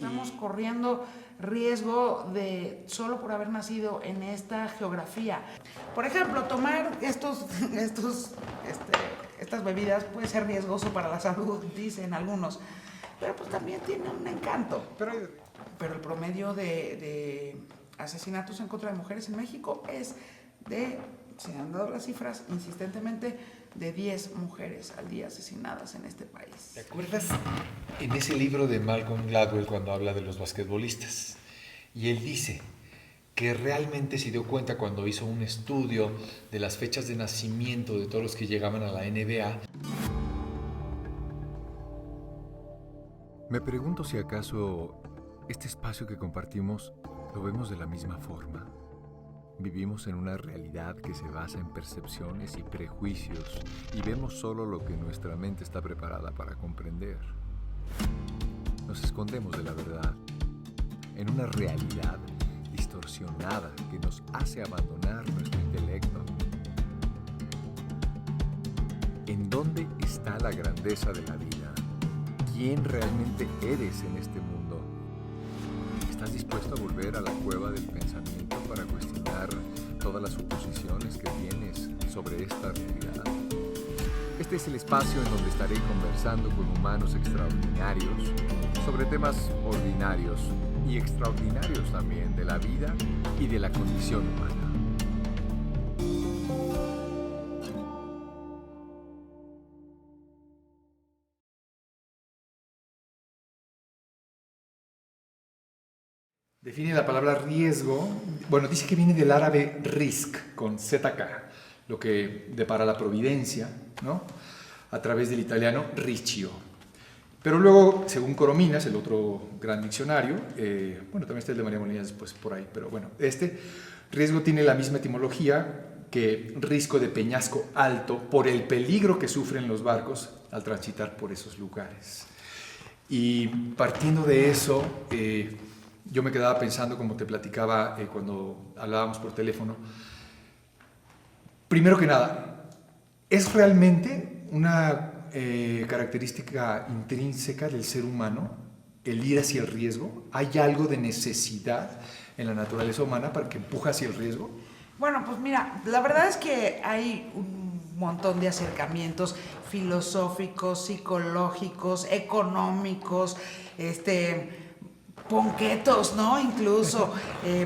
Estamos corriendo riesgo de solo por haber nacido en esta geografía. Por ejemplo, tomar estas bebidas puede ser riesgoso para la salud, dicen algunos, pero pues también tiene un encanto. Pero el promedio de asesinatos en contra de mujeres en México es se han dado las cifras insistentemente, de 10 mujeres al día asesinadas en este país. ¿Te acuerdas en ese libro de Malcolm Gladwell cuando habla de los basquetbolistas? Y él dice que realmente se dio cuenta cuando hizo un estudio de las fechas de nacimiento de todos los que llegaban a la NBA. Me pregunto si acaso este espacio que compartimos lo vemos de la misma forma. Vivimos en una realidad que se basa en percepciones y prejuicios y vemos solo lo que nuestra mente está preparada para comprender. Nos escondemos de la verdad en una realidad distorsionada que nos hace abandonar nuestro intelecto. ¿En dónde está la grandeza de la vida? ¿Quién realmente eres en este mundo? ¿Estás dispuesto a volver a la cueva del pensamiento para cuestionar todas las suposiciones que tienes sobre esta realidad? Este es el espacio en donde estaré conversando con humanos extraordinarios sobre temas ordinarios y extraordinarios también de la vida y de la condición humana. Define la palabra riesgo, bueno, dice que viene del árabe risk, con ZK, lo que depara la providencia, ¿no? A través del italiano rischio. Pero luego, según Corominas, el otro gran diccionario, bueno, también está el de María Molina después por ahí, pero bueno, riesgo tiene la misma etimología que risco de peñasco alto por el peligro que sufren los barcos al transitar por esos lugares. Y partiendo de eso, yo me quedaba pensando, como te platicaba cuando hablábamos por teléfono, primero que nada, ¿es realmente una característica intrínseca del ser humano el ir hacia el riesgo? ¿Hay algo de necesidad en la naturaleza humana para que empuja hacia el riesgo? Bueno, pues mira, la verdad es que hay un montón de acercamientos filosóficos, psicológicos, económicos, ponquetos, ¿no? Incluso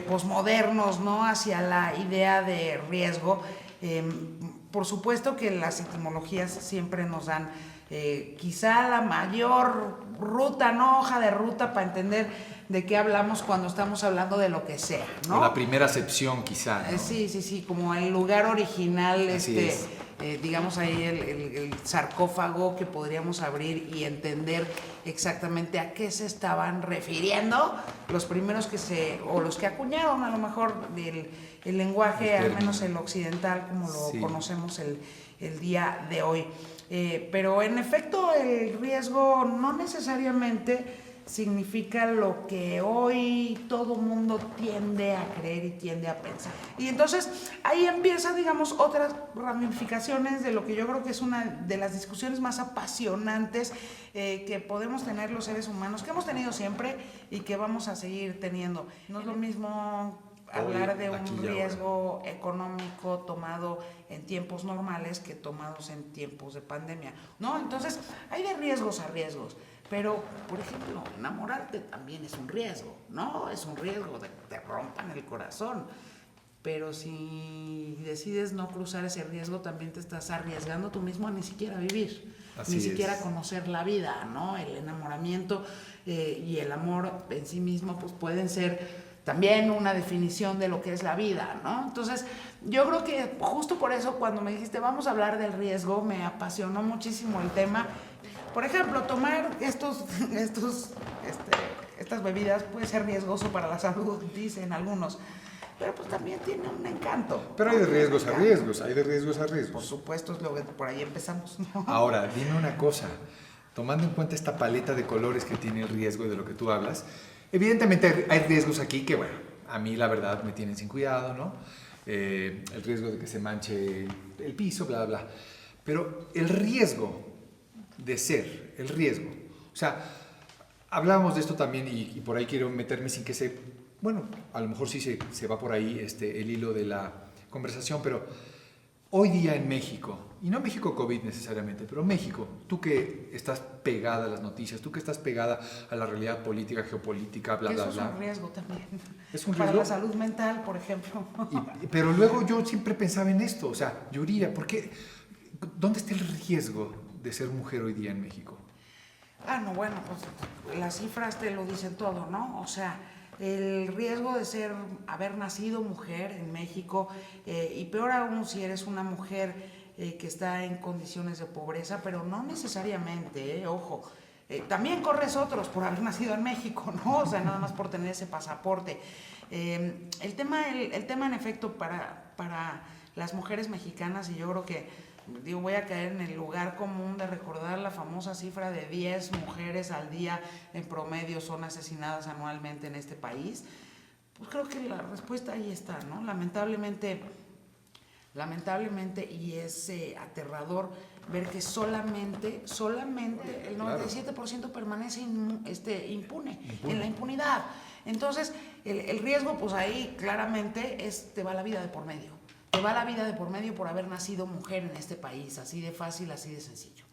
posmodernos, ¿no? Hacia la idea de riesgo. Por supuesto que las etimologías siempre nos dan quizá la mayor ruta, ¿no? Hoja de ruta para entender de qué hablamos cuando estamos hablando de lo que sea, ¿no? O la primera acepción, quizá, ¿no? Sí, como el lugar original, digamos ahí el sarcófago que podríamos abrir y entender exactamente a qué se estaban refiriendo los primeros o los que acuñaron a lo mejor el lenguaje, al menos el occidental, como lo conocemos el día de hoy. Pero en efecto el riesgo no necesariamente significa lo que hoy todo mundo tiende a creer y tiende a pensar. Y entonces ahí empieza, digamos, otras ramificaciones de lo que yo creo que es una de las discusiones más apasionantes que podemos tener los seres humanos, que hemos tenido siempre y que vamos a seguir teniendo. No es lo mismo hablar de un riesgo económico tomado en tiempos normales que tomados en tiempos de pandemia, ¿no? Entonces hay de riesgos a riesgos. Pero, por ejemplo, enamorarte también es un riesgo, ¿no? Es un riesgo de que te rompan el corazón. Pero si decides no cruzar ese riesgo, también te estás arriesgando tú mismo a ni siquiera vivir, ni siquiera conocer la vida, ¿no? El enamoramiento y el amor en sí mismo pues pueden ser también una definición de lo que es la vida, ¿no? Entonces, yo creo que justo por eso cuando me dijiste vamos a hablar del riesgo, me apasionó muchísimo el tema. Por ejemplo, tomar estas bebidas puede ser riesgoso para la salud, dicen algunos, pero pues también tiene un encanto. Pero hay de riesgos a riesgos, hay de riesgos a riesgos. Por supuesto, es lo que por ahí empezamos, ¿no? Ahora, dime una cosa, tomando en cuenta esta paleta de colores que tiene el riesgo de lo que tú hablas, evidentemente hay riesgos aquí que, bueno, a mí la verdad me tienen sin cuidado, ¿no? El riesgo de que se manche el piso, bla, bla. Pero el riesgo de ser, el riesgo, o sea, Hablábamos de esto también y por ahí quiero meterme sin que bueno, a lo mejor sí se va por ahí el hilo de la conversación, pero hoy día en México, y no México COVID necesariamente, pero México, tú que estás pegada a las noticias, tú que estás pegada a la realidad política, geopolítica, bla, bla, bla. Eso es un riesgo también. Es un riesgo. Para la salud mental, por ejemplo. Pero luego yo siempre pensaba en esto, o sea, Yuridia, ¿dónde está el riesgo de ser mujer hoy día en México? No, bueno, pues las cifras te lo dicen todo, ¿no? O sea, el riesgo de haber nacido mujer en México, y peor aún si eres una mujer que está en condiciones de pobreza, pero no necesariamente, ojo, también corres otros por haber nacido en México, ¿no? O sea, nada más por tener ese pasaporte. El tema en efecto para las mujeres mexicanas, y yo creo que voy a caer en el lugar común de recordar la famosa cifra de 10 mujeres al día en promedio son asesinadas anualmente en este país. Pues creo que la respuesta ahí está, ¿no? Lamentablemente, y es aterrador ver que solamente el 97% permanece impune, en la impunidad. Entonces, el riesgo, pues ahí claramente te va la vida de por medio. Te va la vida de por medio por haber nacido mujer en este país, así de fácil, así de sencillo.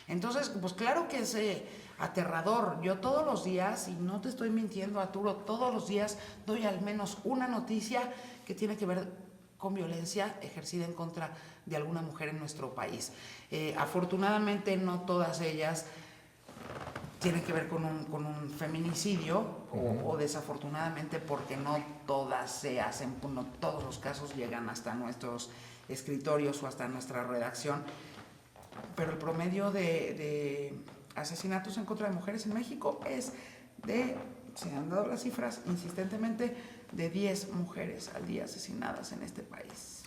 Entonces, pues claro que es aterrador. Yo todos los días, y no te estoy mintiendo, Arturo, todos los días doy al menos una noticia que tiene que ver con violencia ejercida en contra de alguna mujer en nuestro país. Afortunadamente no todas ellas tienen que ver con un feminicidio, o desafortunadamente porque no todas se hacen, no todos los casos llegan hasta nuestros escritorios o hasta nuestra redacción, pero el promedio de asesinatos en contra de mujeres en México es se han dado las cifras insistentemente, de 10 mujeres al día asesinadas en este país.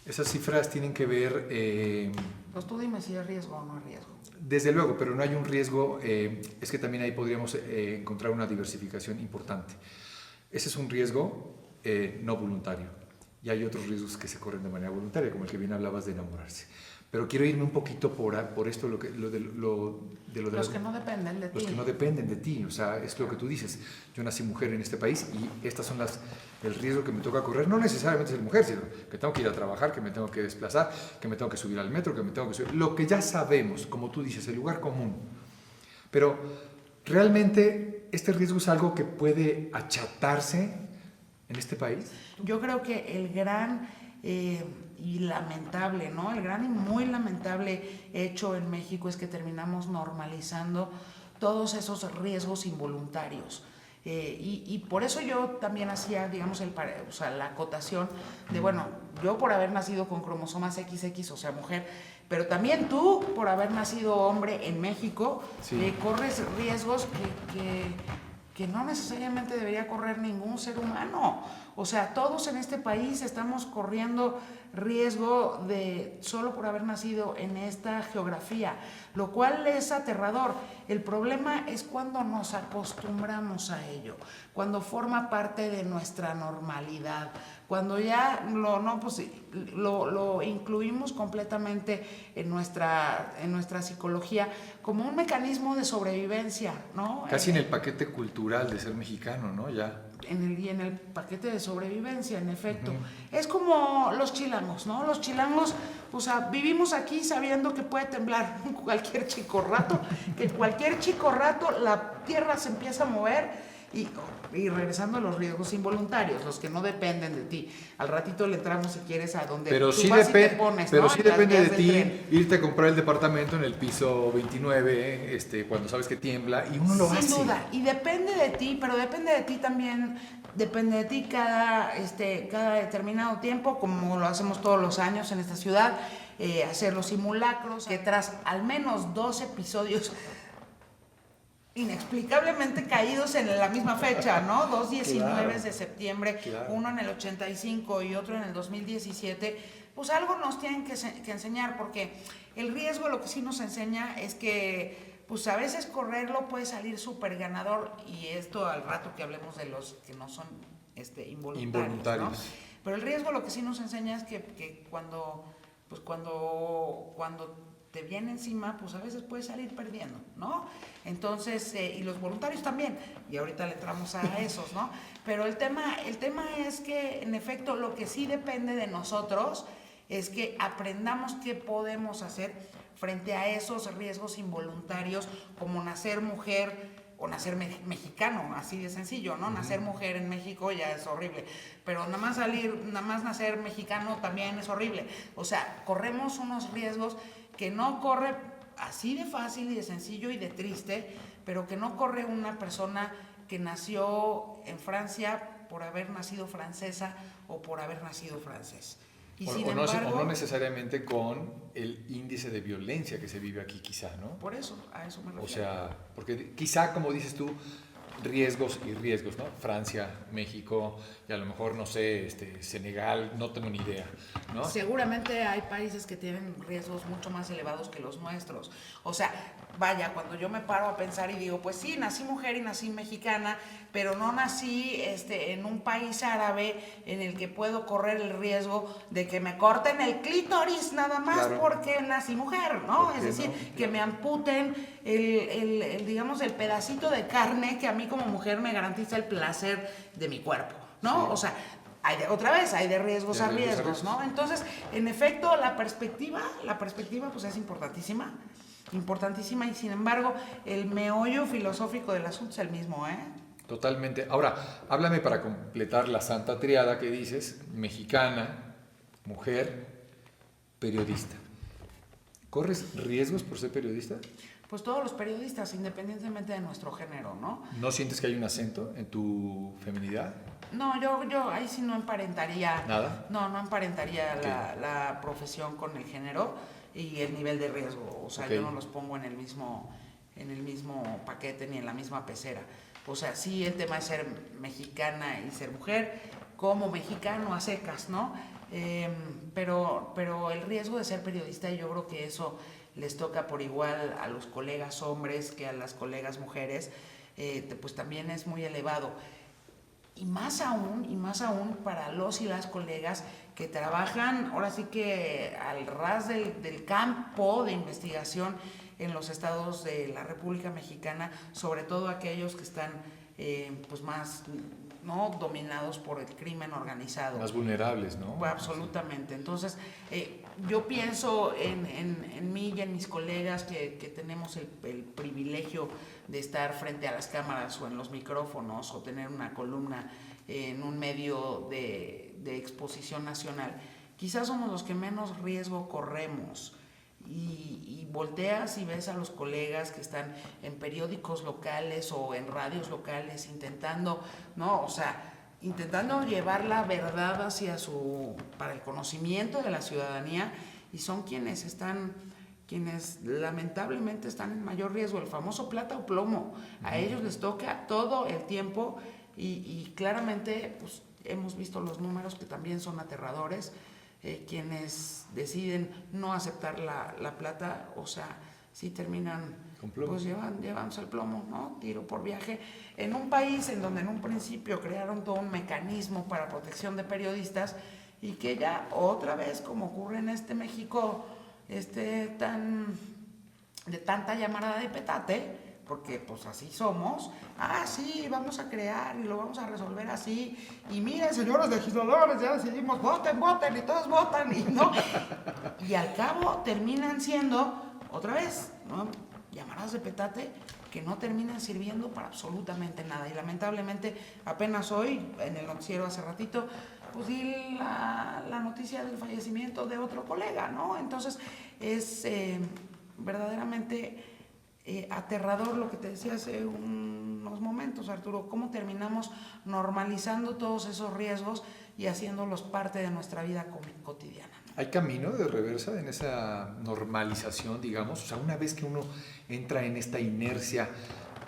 Esas cifras tienen que ver... Pues tú dime si es riesgo o no es riesgo. Desde luego, pero no hay un riesgo, es que también ahí podríamos encontrar una diversificación importante. Ese es un riesgo no voluntario, y hay otros riesgos que se corren de manera voluntaria, como el que bien hablabas de enamorarse. Pero quiero irme un poquito por esto, los que no dependen de ti. Los que no dependen de ti, o sea, es lo que tú dices. Yo nací mujer en este país y estas son el riesgo que me toca correr. No necesariamente ser mujer, sino que tengo que ir a trabajar, que me tengo que desplazar, que me tengo que subir al metro, que me tengo que subir. Lo que ya sabemos, como tú dices, el lugar común. Pero realmente este riesgo es algo que puede achatarse en este país. Yo creo que el gran... y lamentable, ¿no? El gran y muy lamentable hecho en México es que terminamos normalizando todos esos riesgos involuntarios. Y por eso yo también hacía, digamos, la acotación de, bueno, yo por haber nacido con cromosomas XX, o sea, mujer, pero también tú por haber nacido hombre en México, sí, corres riesgos que no necesariamente debería correr ningún ser humano. O sea, todos en este país estamos corriendo riesgo solo por haber nacido en esta geografía, lo cual es aterrador. El problema es cuando nos acostumbramos a ello, cuando forma parte de nuestra normalidad, cuando ya lo incluimos completamente en nuestra psicología como un mecanismo de sobrevivencia, ¿no? Casi en el paquete cultural de ser mexicano, ¿no? Ya. En el paquete de sobrevivencia, en efecto. Es como los chilangos, ¿no? Los chilangos, o sea, vivimos aquí sabiendo que puede temblar cualquier chico rato, que cualquier chico rato la tierra se empieza a mover. Y regresando a los riesgos involuntarios, los que no dependen de ti. Al ratito le entramos, si quieres, a donde pero tú sí vas y te pones, pero ¿no? sí depende de ti irte a comprar el departamento en el piso 29, cuando sabes que tiembla, y uno lo hace. Sin duda, y depende de ti, pero depende de ti también, depende de ti cada determinado tiempo, como lo hacemos todos los años en esta ciudad, hacer los simulacros, que tras al menos 2 episodios inexplicablemente caídos en la misma fecha, ¿no? 2 19 de septiembre, claro. Uno en el 85 y otro en el 2017, pues algo nos tienen que enseñar, porque el riesgo lo que sí nos enseña es que pues a veces correrlo puede salir súper ganador, y esto al rato que hablemos de los que no son involuntarios. ¿No? Pero el riesgo lo que sí nos enseña es que cuando te viene encima, pues a veces puedes salir perdiendo, ¿no? Entonces, y los voluntarios también, y ahorita le entramos a esos, ¿no? Pero el tema es que, en efecto, lo que sí depende de nosotros es que aprendamos qué podemos hacer frente a esos riesgos involuntarios, como nacer mujer o nacer mexicano, así de sencillo, ¿no? Nacer mujer en México ya es horrible, pero nada más nacer mexicano también es horrible. O sea, corremos unos riesgos que no corre así de fácil y de sencillo y de triste, pero que no corre una persona que nació en Francia por haber nacido francesa o por haber nacido francés. Y sin embargo, no necesariamente con el índice de violencia que se vive aquí, quizá, ¿no? Por eso, a eso me refiero. O sea, porque quizá, como dices tú, riesgos y riesgos, ¿no? Francia, México y a lo mejor, no sé, Senegal, no tengo ni idea, ¿no? Seguramente hay países que tienen riesgos mucho más elevados que los nuestros. O sea, vaya, cuando yo me paro a pensar y digo, pues sí, nací mujer y nací mexicana, pero no nací en un país árabe en el que puedo correr el riesgo de que me corten el clítoris nada más porque nací mujer, ¿no? Es decir, que me amputen digamos, el pedacito de carne que a mí como mujer me garantiza el placer de mi cuerpo, ¿no? Sí. O sea, hay de riesgos a riesgos, ¿no? Entonces, en efecto, la perspectiva pues es importantísima, y sin embargo, el meollo filosófico del asunto es el mismo, ¿eh? Totalmente. Ahora, háblame para completar la santa triada que dices: mexicana, mujer, periodista. ¿Corres riesgos por ser periodista? Pues todos los periodistas, independientemente de nuestro género, ¿no? ¿No sientes que hay un acento en tu feminidad? No, yo ahí sí no emparentaría. ¿Nada? No emparentaría la profesión con el género y el nivel de riesgo. O sea, yo no los pongo en el mismo paquete ni en la misma pecera. O sea, sí, el tema es ser mexicana y ser mujer, como mexicano a secas, ¿no? Pero el riesgo de ser periodista, yo creo que eso les toca por igual a los colegas hombres que a las colegas mujeres, pues también es muy elevado. Y más aún para los y las colegas que trabajan ahora sí que al ras del campo de investigación en los estados de la República Mexicana, sobre todo aquellos que están pues más, ¿no?, dominados por el crimen organizado. Más vulnerables, ¿no? Pues absolutamente. Entonces, yo pienso en mí y en mis colegas que tenemos el privilegio de estar frente a las cámaras o en los micrófonos o tener una columna en un medio de exposición nacional. Quizás somos los que menos riesgo corremos. Y volteas y ves a los colegas que están en periódicos locales o en radios locales intentando, ¿no? O sea, intentando llevar la verdad para el conocimiento de la ciudadanía, y son quienes lamentablemente están en mayor riesgo, el famoso plata o plomo. A ellos les toca todo el tiempo y claramente pues, hemos visto los números que también son aterradores. Quienes deciden no aceptar la plata, o sea, sí terminan pues llevándose el plomo, ¿no? Tiro por viaje, en un país en donde en un principio crearon todo un mecanismo para protección de periodistas y que ya otra vez, como ocurre en México, de tanta llamarada de petate, porque pues así somos, sí, vamos a crear y lo vamos a resolver así, y miren, señores legisladores, ya decidimos, voten, y todos votan, y no, y al cabo terminan siendo, otra vez, ¿no?, llamaradas de petate que no terminan sirviendo para absolutamente nada. Y lamentablemente, apenas hoy, en el noticiero hace ratito, pues di la noticia del fallecimiento de otro colega, ¿no? Entonces, es verdaderamente aterrador lo que te decía hace unos momentos, Arturo, cómo terminamos normalizando todos esos riesgos y haciéndolos parte de nuestra vida cotidiana. ¿Hay camino de reversa en esa normalización, digamos? O sea, una vez que uno entra en esta inercia,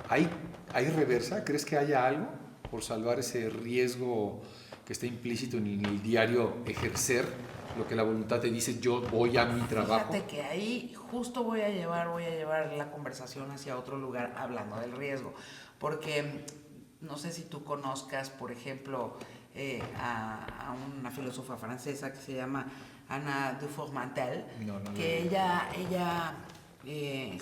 ¿hay reversa? ¿Crees que haya algo por salvar ese riesgo que está implícito en el diario ejercer lo que la voluntad te dice, yo voy a mi trabajo? Fíjate que ahí justo voy a llevar la conversación hacia otro lugar hablando del riesgo, porque no sé si tú conozcas, por ejemplo, a una filósofa francesa que se llama Ana Dufourmantel, No, que ella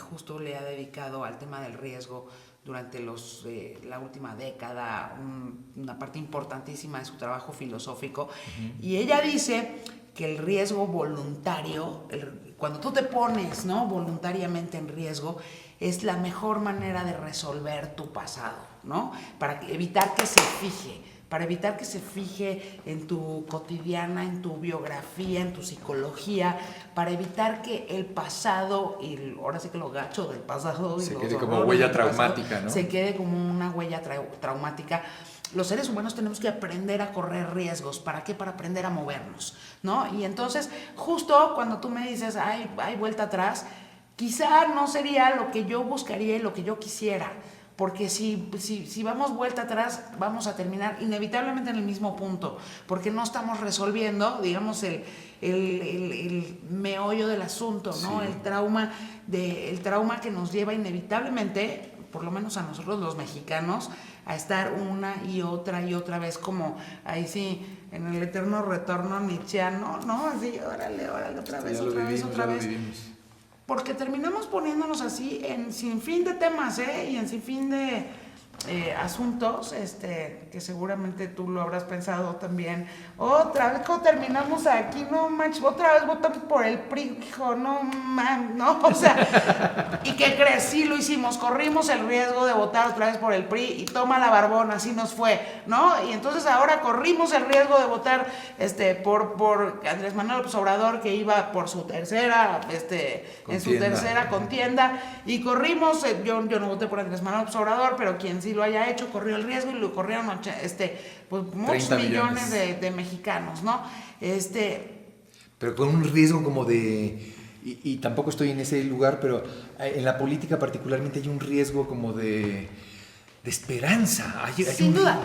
justo le ha dedicado al tema del riesgo durante la última década, una parte importantísima de su trabajo filosófico. Y ella dice que el riesgo voluntario, cuando tú te pones, ¿no?, voluntariamente en riesgo, es la mejor manera de resolver tu pasado, ¿no? Para evitar que se fije en tu cotidiana, en tu biografía, en tu psicología, para evitar que el pasado, y ahora sí que lo gacho del pasado, se quede como huella traumática, ¿no? Se quede como una huella traumática. Los seres humanos tenemos que aprender a correr riesgos. ¿Para qué? Para aprender a movernos, ¿no? Y entonces, justo cuando tú me dices, hay vuelta atrás, quizá no sería lo que yo buscaría y lo que yo quisiera. Porque si vamos vuelta atrás, vamos a terminar inevitablemente en el mismo punto, porque no estamos resolviendo, digamos, el meollo del asunto, ¿no? Sí. El trauma que nos lleva inevitablemente, por lo menos a nosotros los mexicanos, a estar una y otra vez, como ahí sí, en el eterno retorno nietzscheano, ¿no? Así, órale, otra vez. Porque terminamos poniéndonos así en sinfín de temas, y en sinfín de asuntos, que seguramente tú lo habrás pensado también. Otra vez, ¿cómo terminamos aquí? No manches, otra vez votamos por el PRI, hijo, no man, no, o sea, ¿y qué crees? Sí lo hicimos, corrimos el riesgo de votar otra vez por el PRI y toma la barbona, así nos fue, ¿no? Y entonces ahora corrimos el riesgo de votar por Andrés Manuel López Obrador, que iba por su tercera, en su tercera contienda, y corrimos, yo no voté por Andrés Manuel López Obrador, pero quien sí lo haya hecho corrió el riesgo y lo corrieron pues muchos millones de mexicanos, ¿no? Pero con un riesgo como de... Y tampoco estoy en ese lugar, pero en la política particularmente hay un riesgo como de esperanza. Sin duda.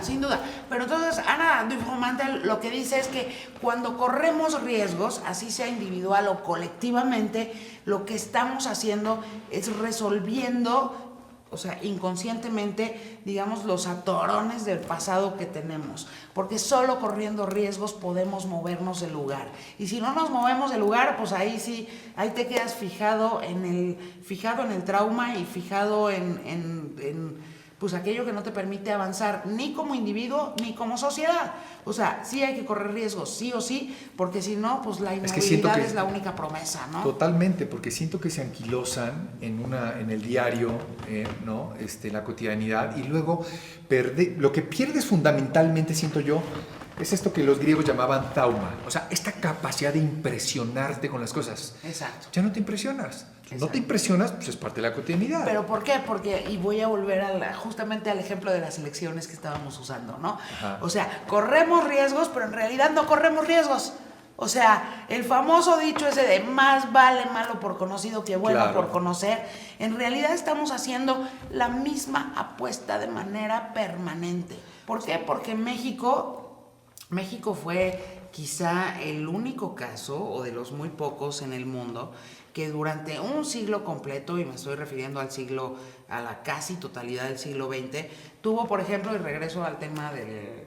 Pero entonces Ana Dufourmantel lo que dice es que cuando corremos riesgos, así sea individual o colectivamente, lo que estamos haciendo es resolviendo, o sea, inconscientemente, digamos, los atorones del pasado que tenemos, porque solo corriendo riesgos podemos movernos del lugar. Y si no nos movemos del lugar, pues ahí sí, ahí te quedas fijado en el trauma y fijado en pues aquello que no te permite avanzar ni como individuo ni como sociedad. O sea, sí hay que correr riesgos, sí o sí, porque si no, pues la inmovilidad es la única promesa, ¿no? Totalmente, porque siento que se anquilosan en el diario, ¿no? La cotidianidad, y luego lo que pierdes fundamentalmente, siento yo, es esto que los griegos llamaban thauma, o sea, esta capacidad de impresionarte con las cosas. Exacto. Ya no te impresionas. Exacto. No te impresionas, pues es parte de la cotidianidad. ¿Pero por qué? Porque, y voy a volver justamente al ejemplo de las elecciones que estábamos usando, ¿no? Ajá. O sea, corremos riesgos, pero en realidad no corremos riesgos. O sea, el famoso dicho ese de más vale malo por conocido que bueno por conocer, en realidad estamos haciendo la misma apuesta de manera permanente. ¿Por qué? Porque México fue quizá el único caso, o de los muy pocos en el mundo, que durante un siglo completo, y me estoy refiriendo a la casi totalidad del siglo XX, tuvo, por ejemplo, y regreso al tema del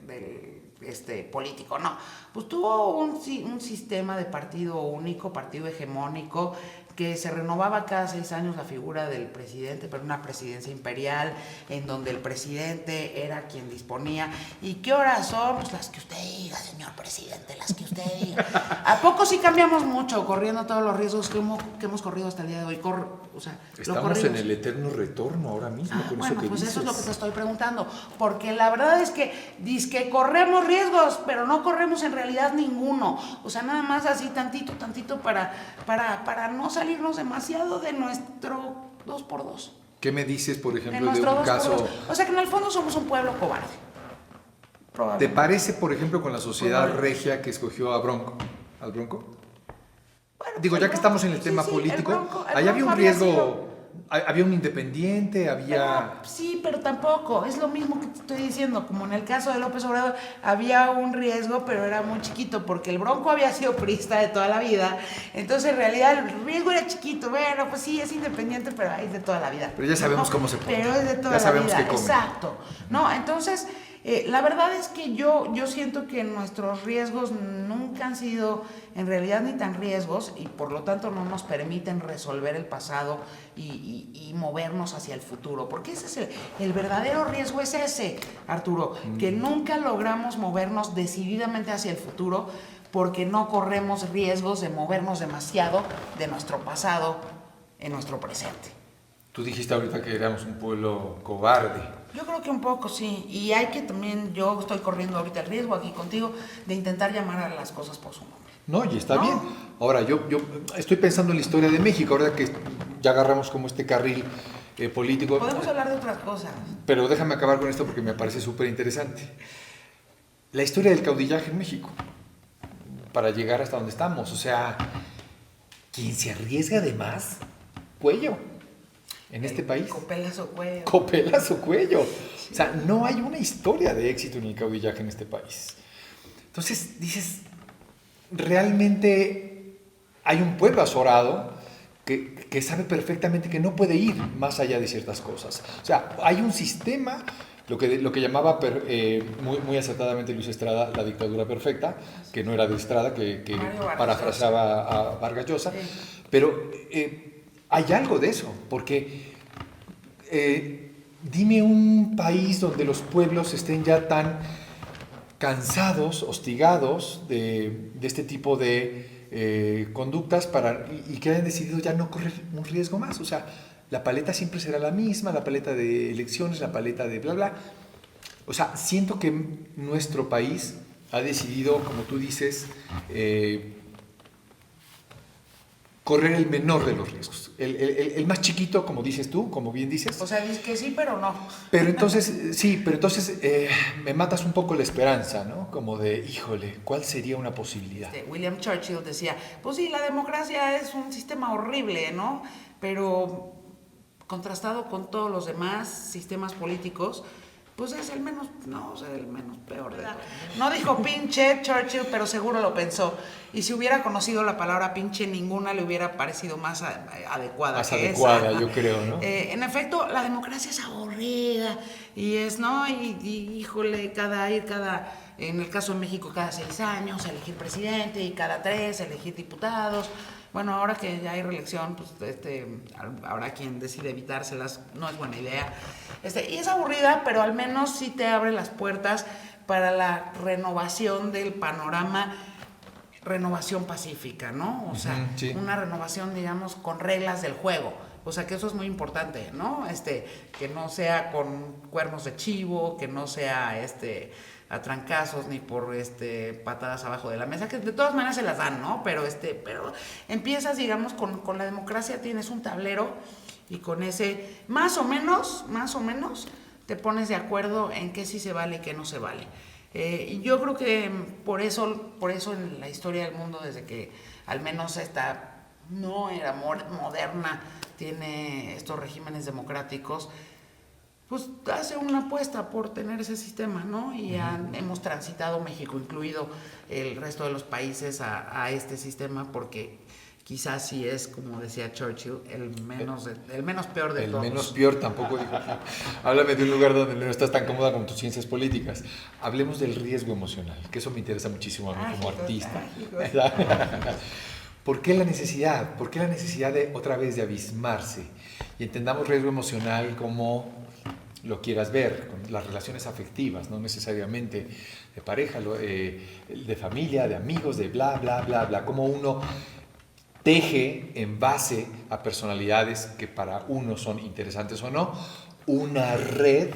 político, no, pues tuvo un sistema de partido único, partido hegemónico, que se renovaba cada 6 años la figura del presidente, pero una presidencia imperial, en donde el presidente era quien disponía. ¿Y qué horas son? Pues las que usted diga, señor presidente, las que usted diga. ¿A poco sí cambiamos mucho, corriendo todos los riesgos que hemos corrido hasta el día de hoy? Estamos en el eterno retorno ahora mismo, con eso que pues dices. eso es lo que te estoy preguntando, porque la verdad es que dizque corremos riesgos, pero no corremos en realidad ninguno. O sea, nada más así tantito para no salirnos demasiado de nuestro 2x2. ¿Qué me dices, por ejemplo, de un caso? O sea, que en el fondo somos un pueblo cobarde. ¿Te parece, por ejemplo, con la sociedad regia que escogió al Bronco? Bueno, digo, ya que estamos en el tema político, ahí había un riesgo, había un independiente, pero tampoco, es lo mismo que te estoy diciendo, como en el caso de López Obrador, había un riesgo, pero era muy chiquito, porque el Bronco había sido priista de toda la vida, entonces en realidad el riesgo era chiquito, bueno, pues sí, es independiente, pero es de toda la vida. Pero ya sabemos cómo se pone. Pero es de toda la vida, exacto. No, entonces, La verdad es que yo siento que nuestros riesgos nunca han sido en realidad ni tan riesgos y por lo tanto no nos permiten resolver el pasado y movernos hacia el futuro, porque ese es el verdadero riesgo, es ese, Arturo, que nunca logramos movernos decididamente hacia el futuro porque no corremos riesgos de movernos demasiado de nuestro pasado en nuestro presente. Tú dijiste ahorita que éramos un pueblo cobarde. Yo creo que un poco, sí. Y hay que también, yo estoy corriendo ahorita el riesgo aquí contigo de intentar llamar a las cosas por su nombre. No, y está ¿No? bien. Ahora, yo estoy pensando en la historia de México, ahora que ya agarramos como este carril político. Podemos hablar de otras cosas. Pero déjame acabar con esto porque me parece súper interesante. La historia del caudillaje en México, para llegar hasta donde estamos. O sea, quien se arriesga de más, cuello. En este país. Copelas o cuello. Copelas o cuello. O sea, no hay una historia de éxito en el caudillaje en este país. Entonces, dices, realmente hay un pueblo azorado que sabe perfectamente que no puede ir más allá de ciertas cosas. O sea, hay un sistema, lo que llamaba muy acertadamente Luis Estrada la dictadura perfecta, que no era de Estrada, que parafraseaba a Vargas Llosa, sí. Pero hay algo de eso, porque dime un país donde los pueblos estén ya tan cansados, hostigados de este tipo de conductas y que hayan decidido ya no correr un riesgo más. O sea, la paleta siempre será la misma, la paleta de elecciones, la paleta de bla, bla. O sea, siento que nuestro país ha decidido, como tú dices, correr el menor de los riesgos. El más chiquito, como dices tú, como bien dices. O sea, dices que sí, pero no. Pero entonces me matas un poco la esperanza, ¿no? Como de, híjole, ¿cuál sería una posibilidad? William Churchill decía, pues sí, la democracia es un sistema horrible, ¿no? Pero contrastado con todos los demás sistemas políticos, pues es el menos peor de todos. No dijo pinche Churchill, pero seguro lo pensó. Y si hubiera conocido la palabra pinche, ninguna le hubiera parecido más adecuada. Más que adecuada, esa. Yo creo, ¿no? En efecto, la democracia es aburrida y es, ¿no? Y híjole, en el caso de México, cada 6 años elegir presidente y cada 3 elegir diputados. Bueno, ahora que ya hay reelección, pues habrá quien decide evitárselas, no es buena idea. Y es aburrida, pero al menos sí te abre las puertas para la renovación del panorama, renovación pacífica, ¿no? O sea, sí. Una renovación, digamos, con reglas del juego. O sea, que eso es muy importante, ¿no? Que no sea con cuernos de chivo, que no sea a trancazos ni por patadas abajo de la mesa, que de todas maneras se las dan, ¿no? Pero empiezas, digamos, con la democracia, tienes un tablero y con ese más o menos te pones de acuerdo en qué sí se vale y qué no se vale. Y yo creo que por eso en la historia del mundo, desde que al menos esta no era moderna, tiene estos regímenes democráticos, pues hace una apuesta por tener ese sistema, ¿no? Y hemos transitado, México incluido, el resto de los países a este sistema porque quizás sí es, como decía Churchill, el menos peor de todos. El menos peor tampoco dijo. Háblame de un lugar donde no estás tan cómoda con tus ciencias políticas. Hablemos del riesgo emocional, que eso me interesa muchísimo a mí como artista. ¿Por qué la necesidad? ¿Por qué la necesidad de otra vez de abismarse? Y entendamos riesgo emocional como lo quieras ver, con las relaciones afectivas, no necesariamente de pareja, de familia, de amigos, de bla, bla, bla, bla. Como uno teje en base a personalidades que para uno son interesantes o no, una red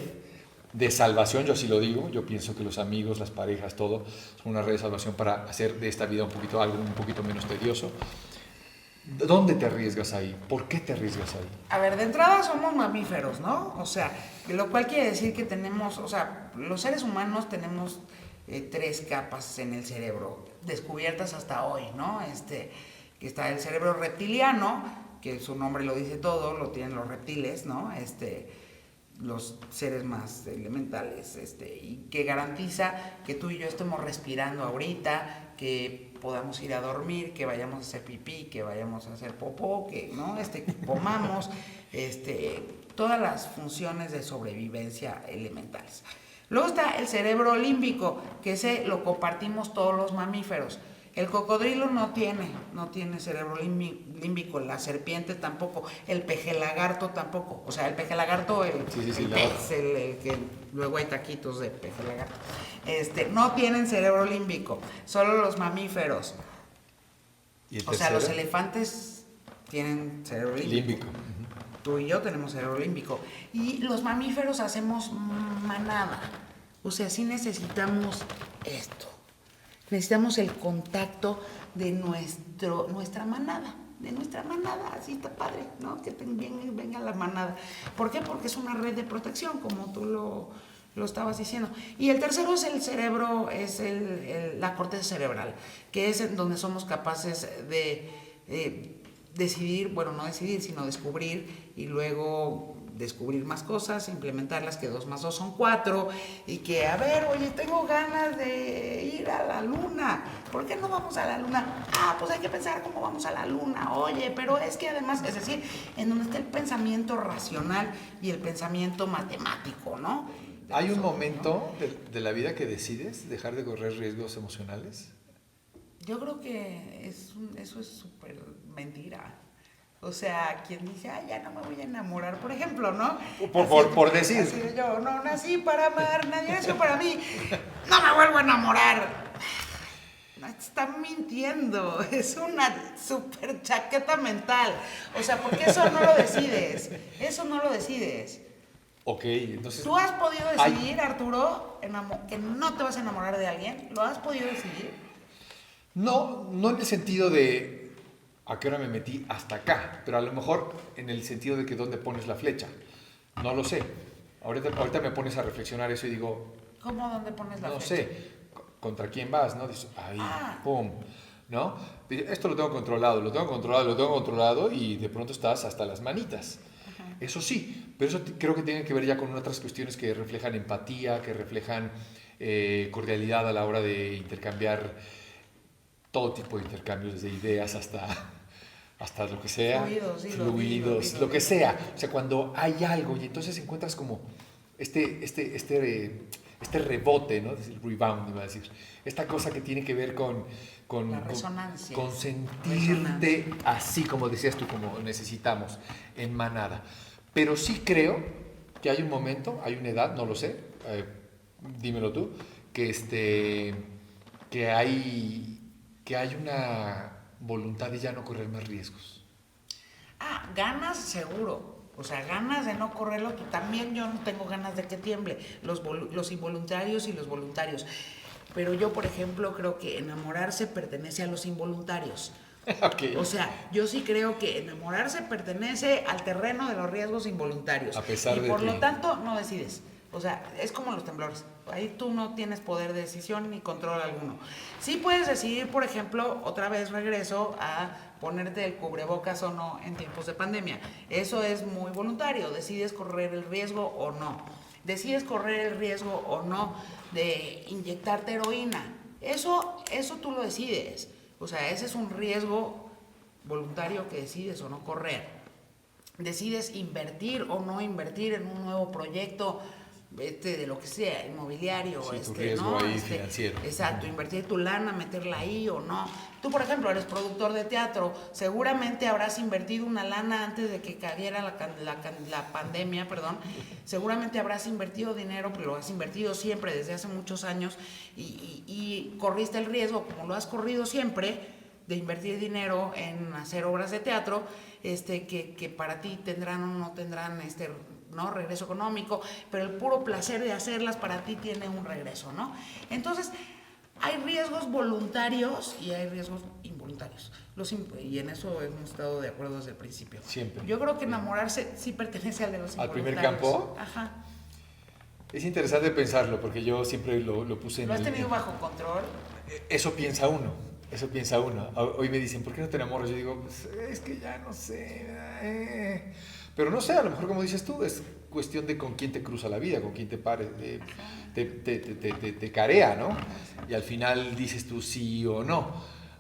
de salvación, yo así lo digo, yo pienso que los amigos, las parejas, todo, son una red de salvación para hacer de esta vida algo un poquito menos tedioso. ¿Dónde te arriesgas ahí? ¿Por qué te arriesgas ahí? A ver, de entrada somos mamíferos, ¿no? O sea, lo cual quiere decir que tenemos, o sea, los seres humanos tenemos 3 capas en el cerebro, descubiertas hasta hoy, ¿no? Que está el cerebro reptiliano, que su nombre lo dice todo, lo tienen los reptiles, ¿no? Los seres más elementales, y que garantiza que tú y yo estemos respirando ahorita, que podamos ir a dormir, que vayamos a hacer pipí, que vayamos a hacer popó, que no, comamos, todas las funciones de sobrevivencia elementales. Luego está el cerebro límbico, que ese lo compartimos todos los mamíferos. El cocodrilo no tiene cerebro límbico, la serpiente tampoco, el pejelagarto tampoco. O sea, el pejelagarto, el que luego hay taquitos de pejelagarto. No tienen cerebro límbico, solo los mamíferos. ¿Y el o sea, los elefantes tienen cerebro límbico. Tú y yo tenemos cerebro límbico. Y los mamíferos hacemos manada. O sea, sí necesitamos esto. Necesitamos el contacto de nuestra manada. Así está padre, ¿no? Que venga la manada. ¿Por qué? Porque es una red de protección, como tú lo estabas diciendo. Y el tercero es el cerebro, es la corteza cerebral, que es en donde somos capaces de decidir, bueno, no decidir, sino descubrir y luego descubrir más cosas, implementarlas, que 2 más 2 son 4, y que, a ver, oye, tengo ganas de ir a la luna, ¿por qué no vamos a la luna? Pues hay que pensar cómo vamos a la luna, oye, pero es que además, es decir, en donde está el pensamiento racional y el pensamiento matemático, ¿no? ¿Hay un momento de la vida que decides dejar de correr riesgos emocionales? Yo creo que eso es súper mentira. O sea, quien dice, ya no me voy a enamorar, por ejemplo, ¿no? Por decir. Así yo, no nací para amar, nadie nació para mí, no me vuelvo a enamorar. Están mintiendo, es una súper chaqueta mental. O sea, porque eso no lo decides. Ok, entonces... ¿Tú has podido decidir, Arturo, que no te vas a enamorar de alguien? ¿Lo has podido decidir? No en el sentido de a qué hora me metí hasta acá, pero a lo mejor en el sentido de que dónde pones la flecha. No lo sé. Ahorita me pones a reflexionar eso y digo... ¿Cómo dónde pones la flecha? No sé. ¿Contra quién vas? ¿No? Dices, pum. ¿No? Esto lo tengo controlado y de pronto estás hasta las manitas. Ajá. Eso sí, pero eso creo que tiene que ver ya con otras cuestiones que reflejan empatía, que reflejan cordialidad a la hora de intercambiar todo tipo de intercambios, desde ideas hasta lo que sea, fluidos, lo que sea. O sea, cuando hay algo y entonces encuentras como este rebote, ¿no? El rebound, iba a decir. Esta cosa que tiene que ver con la resonancia. Con sentirte así, como decías tú, como necesitamos, en manada. Pero sí creo que hay un momento, hay una edad, no lo sé, dímelo tú, que hay una voluntad de ya no correr más riesgos. Ganas seguro. O sea, ganas de no correrlo, que también yo no tengo ganas de que tiemble, los involuntarios y los voluntarios. Pero yo, por ejemplo, creo que enamorarse pertenece a los involuntarios. Okay. O sea, yo sí creo que enamorarse pertenece al terreno de los riesgos involuntarios. A pesar de por lo tanto, no decides. O sea, es como los temblores. Ahí tú no tienes poder de decisión ni control alguno. Sí puedes decidir, por ejemplo, otra vez regreso a ponerte el cubrebocas o no en tiempos de pandemia. Eso es muy voluntario. Decides correr el riesgo o no. Decides correr el riesgo o no de inyectarte heroína. Eso tú lo decides. O sea, ese es un riesgo voluntario que decides o no correr. Decides invertir o no invertir en un nuevo proyecto, de lo que sea, inmobiliario, sí, tu riesgo ahí financiero. Exacto, invertir tu lana, meterla ahí o no. Tú, por ejemplo, eres productor de teatro, seguramente habrás invertido una lana antes de que cayera la pandemia, seguramente habrás invertido dinero, pero lo has invertido siempre desde hace muchos años y corriste el riesgo, como lo has corrido siempre, de invertir dinero en hacer obras de teatro, que para ti tendrán o no tendrán ¿no? regreso económico, pero el puro placer de hacerlas para ti tiene un regreso, ¿no? Entonces, hay riesgos voluntarios y hay riesgos involuntarios. Y en eso hemos estado de acuerdo desde el principio. Siempre. Yo creo que enamorarse sí pertenece al de los involuntarios. ¿Al primer campo? Ajá. Es interesante pensarlo, porque yo siempre lo puse en ¿Lo has tenido bajo control? Eso piensa uno. Hoy me dicen, ¿por qué no te enamoras? Yo digo, pues, es que ya no sé. Pero no sé, a lo mejor como dices tú, es cuestión de con quién te cruza la vida, con quién te pare, te carea, ¿no? Y al final dices tú sí o no.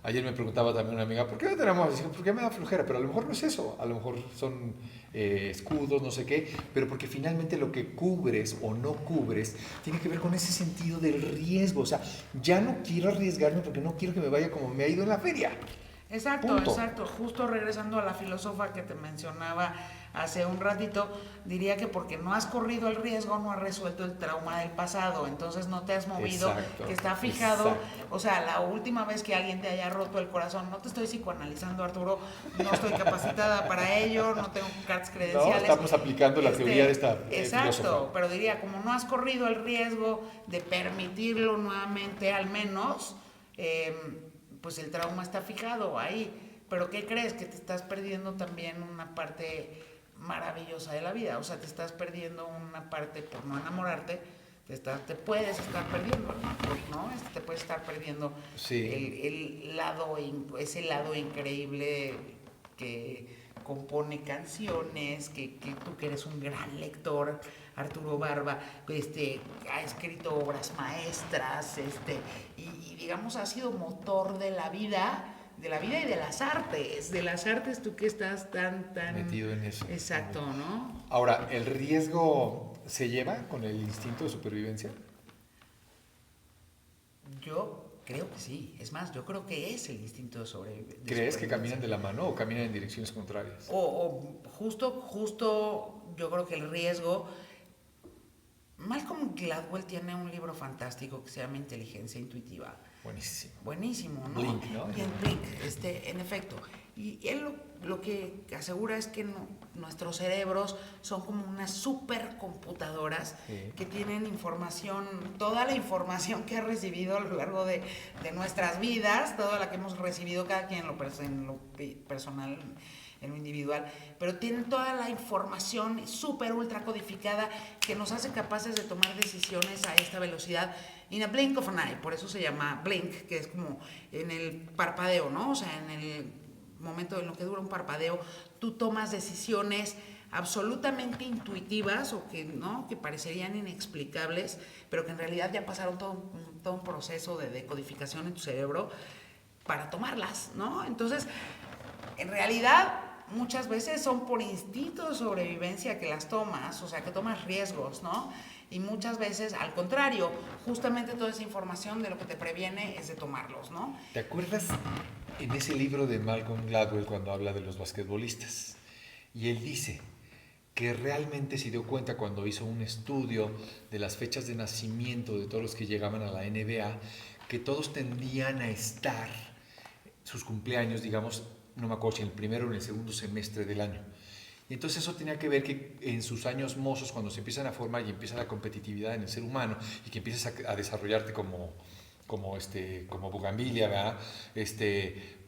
Ayer me preguntaba también una amiga, ¿por qué no tenemos? Digo, ¿por qué me da flojera? Pero a lo mejor no es eso, a lo mejor son escudos, no sé qué, pero porque finalmente lo que cubres o no cubres tiene que ver con ese sentido del riesgo. O sea, ya no quiero arriesgarme porque no quiero que me vaya como me ha ido en la feria. Exacto, Punto. exacto. Justo regresando a la filósofa que te mencionaba hace un ratito, diría que porque no has corrido el riesgo, no has resuelto el trauma del pasado, entonces no te has movido, Exacto, que está fijado. exacto. O sea, la última vez que alguien te haya roto el corazón, no te estoy psicoanalizando, Arturo, no estoy capacitada para ello, no tengo cartas No, credenciales. estamos aplicando la teoría de esta Exacto, filósofa. pero diría, como no has corrido el riesgo de permitirlo nuevamente, al menos, pues el trauma está fijado ahí. Pero ¿qué crees? Que te estás perdiendo también una parte maravillosa de la vida. O sea, te estás perdiendo una parte por no enamorarte. Te puedes estar perdiendo, ¿no? Te puedes estar perdiendo Sí. ese lado increíble que compone canciones, que tú que eres un gran lector, Arturo Barba, ha escrito obras maestras, y digamos ha sido motor de la vida y de las artes tú que estás tan Metido en eso. exacto, ¿no? Ahora, ¿el riesgo se lleva con el instinto de supervivencia? Yo creo que sí, es más, yo creo que es el instinto de sobrevivencia. ¿Crees que caminan de la mano o caminan en direcciones contrarias? O justo yo creo que el riesgo. Malcolm Gladwell tiene un libro fantástico que se llama Inteligencia Intuitiva. Buenísimo. Buenísimo, ¿no? Blink, ¿no? Y en Blink, en efecto. Y él lo que asegura es que nuestros cerebros son como unas supercomputadoras que tienen información, toda la información que ha recibido a lo largo de nuestras vidas, toda la que hemos recibido cada quien en lo personal, en lo individual, pero tienen toda la información súper ultra codificada que nos hace capaces de tomar decisiones a esta velocidad in a blink of an eye. Por eso se llama blink, que es como en el parpadeo, ¿no? O sea, en el momento en lo que dura un parpadeo, tú tomas decisiones absolutamente intuitivas o que parecerían inexplicables, pero que en realidad ya pasaron todo un proceso de decodificación en tu cerebro para tomarlas, ¿no? Entonces, en realidad, muchas veces son por instinto de sobrevivencia que las tomas, o sea, que tomas riesgos, ¿no? Y muchas veces, al contrario, justamente toda esa información de lo que te previene es de tomarlos, ¿no? ¿Te acuerdas en ese libro de Malcolm Gladwell cuando habla de los basquetbolistas? Y él dice que realmente se dio cuenta cuando hizo un estudio de las fechas de nacimiento de todos los que llegaban a la NBA, que todos tendían a estar, sus cumpleaños, digamos, no me acuerdo si en el primero o en el segundo semestre del año. Y entonces eso tenía que ver que en sus años mozos, cuando se empiezan a formar y empieza la competitividad en el ser humano y que empiezas a desarrollarte como bugambilia, ¿verdad?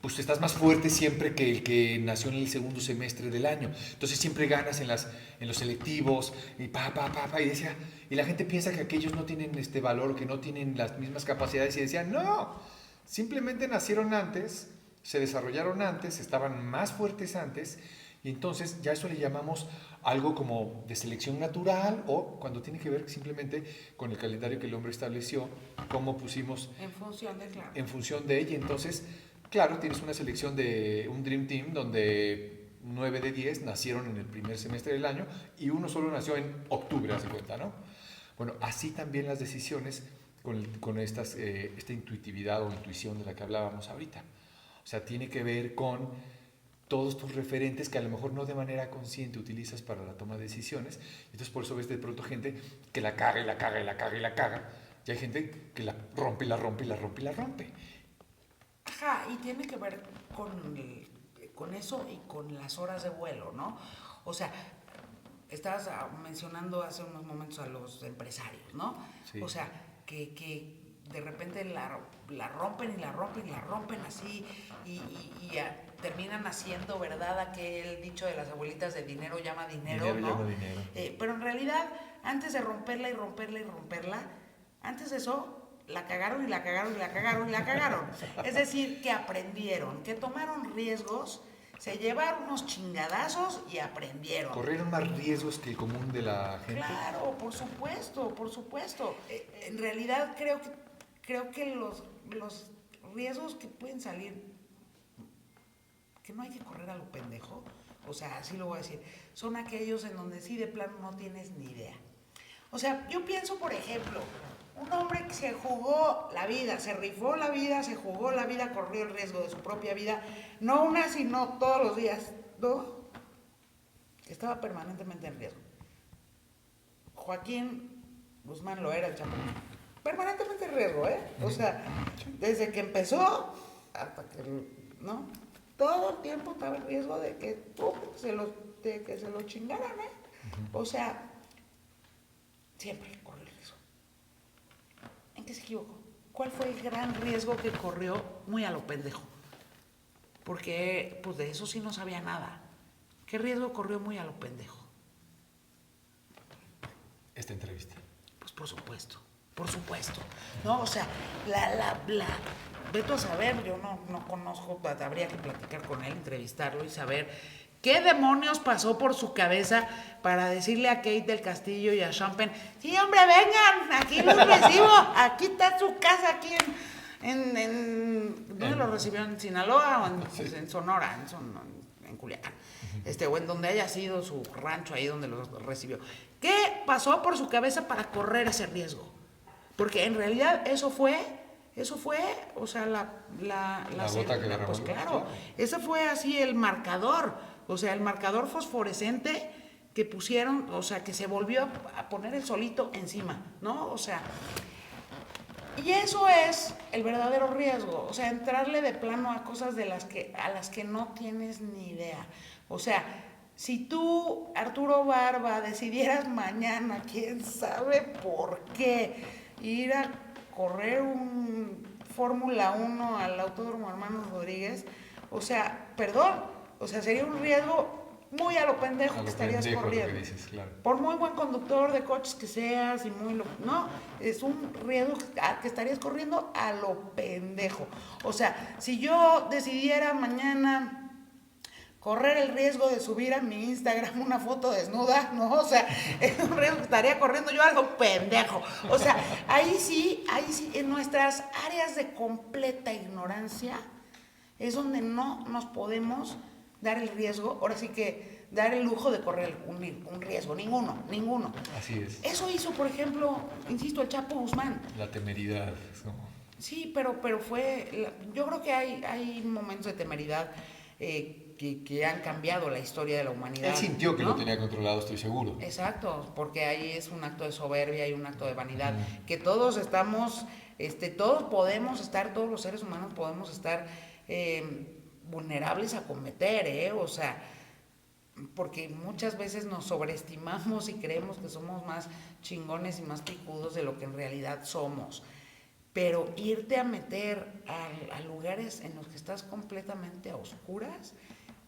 Pues estás más fuerte siempre que el que nació en el segundo semestre del año. Entonces siempre ganas en los selectivos y y la gente piensa que aquellos no tienen valor, que no tienen las mismas capacidades y decían, no, simplemente nacieron antes, se desarrollaron antes, estaban más fuertes antes, y entonces ya eso le llamamos algo como de selección natural, o cuando tiene que ver simplemente con el calendario que el hombre estableció, cómo pusimos en función de ella. Entonces, claro, tienes una selección de un Dream Team donde 9 de 10 nacieron en el primer semestre del año y uno solo nació en octubre, haz de cuenta, ¿no? Bueno, así también las decisiones con esta intuitividad o intuición de la que hablábamos ahorita. O sea, tiene que ver con todos tus referentes que a lo mejor no de manera consciente utilizas para la toma de decisiones. Entonces por eso ves de pronto gente que la caga y la caga y la caga y la caga. Y hay gente que la rompe y la rompe y la rompe y la rompe. Ajá, y tiene que ver con eso y con las horas de vuelo, ¿no? O sea, estabas mencionando hace unos momentos a los empresarios, ¿no? Sí. O sea, que de repente la rompen y la rompen y la rompen así y terminan haciendo verdad aquel dicho de las abuelitas de dinero llama dinero, ¿no? Llama dinero. Pero en realidad, antes de romperla y romperla y romperla, antes de eso, la cagaron y la cagaron y la cagaron y la cagaron. Es decir, que aprendieron, que tomaron riesgos, se llevaron unos chingadazos y aprendieron. ¿Corrieron más riesgos que el común de la gente? Claro, por supuesto, por supuesto. En realidad creo que los riesgos que pueden salir, que no hay que correr a lo pendejo, o sea, así lo voy a decir, son aquellos en donde sí de plano no tienes ni idea. O sea, yo pienso, por ejemplo, un hombre que se jugó la vida, se rifó la vida, se jugó la vida, corrió el riesgo de su propia vida, no una, sino todos los días, ¿no? Estaba permanentemente en riesgo. Joaquín Guzmán lo era, el Chapo. Permanentemente en riesgo, ¿eh? O sea, desde que empezó hasta que, ¿no? Todo el tiempo estaba en riesgo de que, se lo chingaran, ¿eh? O sea, siempre corrió el riesgo. ¿En qué se equivocó? ¿Cuál fue el gran riesgo que corrió muy a lo pendejo? Porque, pues de eso sí no sabía nada. ¿Qué riesgo corrió muy a lo pendejo? Esta entrevista. Pues por supuesto. No, o sea, vete a saber, yo no conozco, habría que platicar con él, entrevistarlo y saber qué demonios pasó por su cabeza para decirle a Kate del Castillo y a Sean Penn, sí, hombre, vengan, aquí los recibo, aquí está su casa, aquí ¿dónde lo recibió? ¿En Sinaloa o en Sonora? En Culiacán. O en donde haya sido su rancho, ahí donde los recibió. ¿Qué pasó por su cabeza para correr ese riesgo? Porque en realidad eso fue, o sea, la gota que derramó. Pues claro, ese fue así el marcador, o sea, el marcador fosforescente que pusieron, o sea, que se volvió a poner el solito encima, ¿no? O sea, y eso es el verdadero riesgo, o sea, entrarle de plano a cosas a las que no tienes ni idea. O sea, si tú, Arturo Barba, decidieras mañana, quién sabe por qué, ir a correr un Fórmula 1 al Autódromo Hermanos Rodríguez, o sea, perdón, o sea, sería un riesgo muy a lo pendejo que estarías corriendo. Lo que dices, claro. Por muy buen conductor de coches que seas y no, es un riesgo que estarías corriendo a lo pendejo. O sea, si yo decidiera mañana correr el riesgo de subir a mi Instagram una foto desnuda, ¿no? O sea, es un riesgo que estaría corriendo yo algo pendejo. O sea, ahí sí, en nuestras áreas de completa ignorancia es donde no nos podemos dar el riesgo, ahora sí que dar el lujo de correr un riesgo, ninguno. Así es. Eso hizo, por ejemplo, insisto, el Chapo Guzmán. La temeridad, ¿no? Sí, pero fue, yo creo que hay momentos de temeridad que han cambiado la historia de la humanidad. Él sintió que ¿no? lo tenía controlado, estoy seguro. Exacto, porque ahí es un acto de soberbia y un acto de vanidad, que todos estamos, todos podemos estar, todos los seres humanos podemos estar vulnerables a cometer, o sea, porque muchas veces nos sobreestimamos y creemos que somos más chingones y más picudos de lo que en realidad somos. Pero irte a meter a lugares en los que estás completamente a oscuras,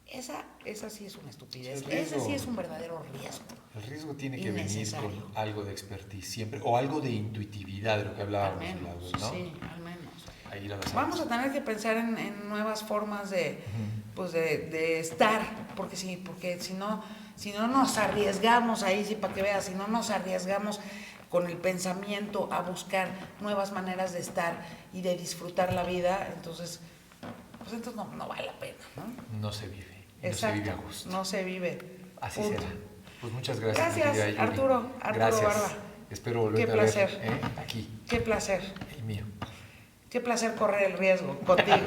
esa sí es una estupidez. Ese sí es un verdadero riesgo. El riesgo tiene que venir con algo de expertise siempre, o algo de intuitividad, de lo que hablábamos. Al menos, ¿no? sí, al menos. Ahí la vamos a tener que pensar en nuevas formas de estar, porque si no nos arriesgamos ahí, sí, para que veas, si no nos arriesgamos con el pensamiento a buscar nuevas maneras de estar y de disfrutar la vida, entonces no vale la pena, ¿no? No se vive. Exacto, no se vive a gusto. No se vive. Así Punto. será. Pues muchas gracias. Gracias, Arturo Gracias. Barba. Espero volverte a ver aquí. Qué placer. El mío. Qué placer correr el riesgo contigo.